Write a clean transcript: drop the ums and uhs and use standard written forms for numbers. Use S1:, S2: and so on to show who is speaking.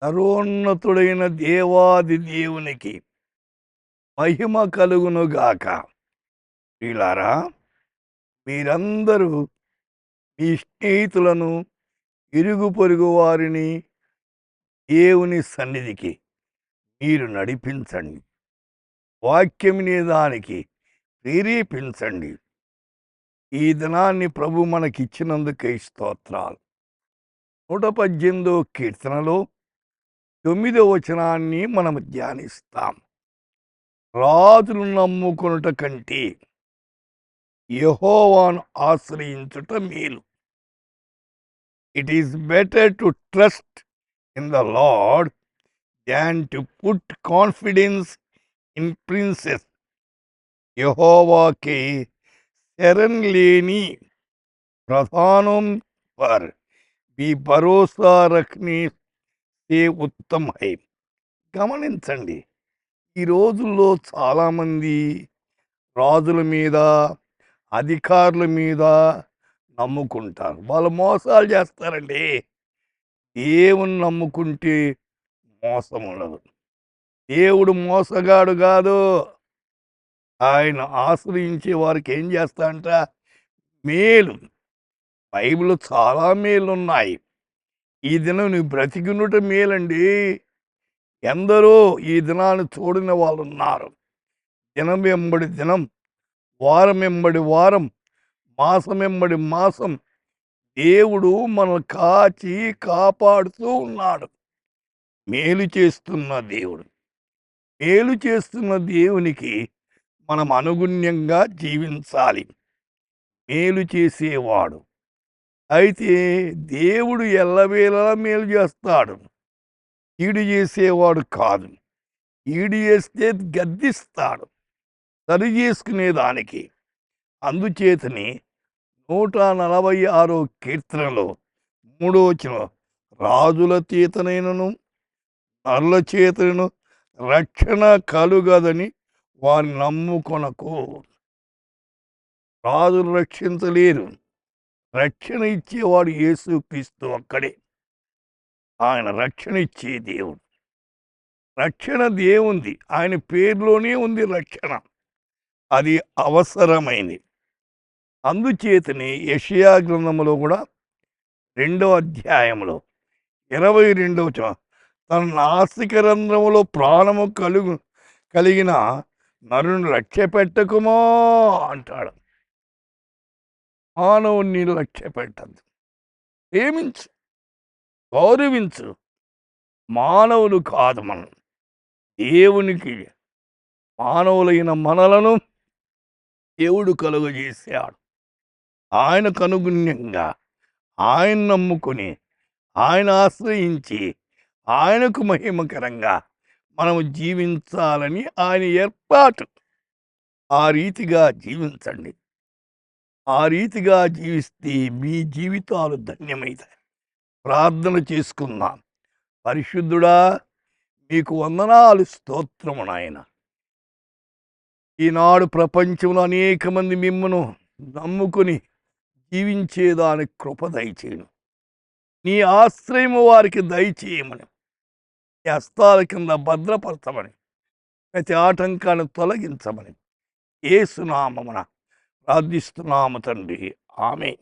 S1: సర్వోన్నతుడైన దేవాది దేవునికి మహిమ కలుగునుగాక. ప్రియులారా, మీరందరూ మీ స్నేహితులను, ఇరుగు పొరుగు వారిని దేవుని సన్నిధికి మీరు నడిపించండి. వాక్యం దానికి ప్రేరేపించండి. ఈ దినాన్ని ప్రభు మనకిచ్చినందుకై స్తోత్రాలు. 118వ కీర్తనలో 9వ వచనాన్ని మనం ధ్యానిస్తాం. రాజును నమ్ముకొనుట కంటే యెహోవాను ఆశ్రయించుట మేలు. It is better to trust in the Lord than to put confidence in princes. యెహోవాకే శరణ్ లేని प्रधानों पर भी భరోసా రఖనే సే ఉత్తమ్ హై. గమనించండి, ఈ రోజుల్లో చాలామంది రాజుల మీద, అధికారుల మీద నమ్ముకుంటారు. వాళ్ళు మోసాలు చేస్తారండి. దేవుని నమ్ముకుంటే మోసం ఉండదు. దేవుడు మోసగాడు కాదు. ఆయన ఆశ్రయించే వారికి ఏం చేస్తాడంట? మేలు. బైబిల్లో చాలా మేలున్నాయి. ఈ దినం నువ్వు బ్రతికినుట మేలండి. ఎందరో ఈ దినాన్ని చూడని వాళ్ళు ఉన్నారు. దినం వెంబడి దినం, వారం వెంబడి వారం, మాసం వెంబడి మాసం దేవుడు మనల్ని కాచి కాపాడుతూ ఉన్నాడు. మేలు చేస్తున్న దేవుడు. మేలు చేస్తున్న దేవునికి మనం అనుగుణ్యంగా జీవించాలి. మేలు చేసేవాడు. అయితే దేవుడు ఎల్లవేళలా మేలు చేస్తాడు. కీడు చేసేవాడు కాదు. కీడు చేస్తే గద్దిస్తాడు సరి చేసుకునేదానికి. అందుచేతని 146వ కీర్తనలో 3వ వచనం, రాజుల చేతనైనను నరుల చేతనను రక్షణ కలుగదని వారిని నమ్ముకొనకు. రాజులు రక్షించలేరు. రక్షణ ఇచ్చేవాడు యేసుక్రీస్తు ఒక్కడే. ఆయన రక్షణ ఇచ్చే దేవుడు. రక్షణ దేవుంది. ఆయన పేరులోనే ఉంది రక్షణ. అది అవసరమైంది. అందుచేతనే యెషయా గ్రంథంలో కూడా 2వ అధ్యాయంలో 22వ వచనం, తన నాసికరంధ్రములో ప్రాణము కలిగిన నరుని లక్ష్యపెట్టకుమా అంటాడు. మానవుణ్ణి లక్ష్యపెట్టద్దు. ప్రేమించు, గౌరవించు. మానవులు కాదు మనం. దేవునికి మానవులైన మనలను దేవుడు కలుగజేశాడు. ఆయనకు అనుగుణ్యంగా, ఆయన నమ్ముకొని, ఆయన ఆశ్రయించి, ఆయనకు మహిమకరంగా మనము జీవించాలని ఆయన ఏర్పాటు. ఆ రీతిగా జీవించండి. ఆ రీతిగా జీవిస్తే మీ జీవితాలు ధన్యమవుతాయి. ప్రార్థన చేసుకుందాం. పరిశుద్ధుడా, మీకు వందనాలు, స్తోత్రము నాయన. ఈనాడు ప్రపంచంలో అనేక మంది మిమ్మను నమ్ముకొని జీవించేదానికి కృప దయచేయను. నీ ఆశ్రయము వారికి దయచేయమని, నీ హస్తాల కింద భద్రపరచమని, ప్రతి ఆటంకాన్ని తొలగించమని యేసు నామమున ప్రార్థిస్తున్నాము తండ్రి. ఆమేన్.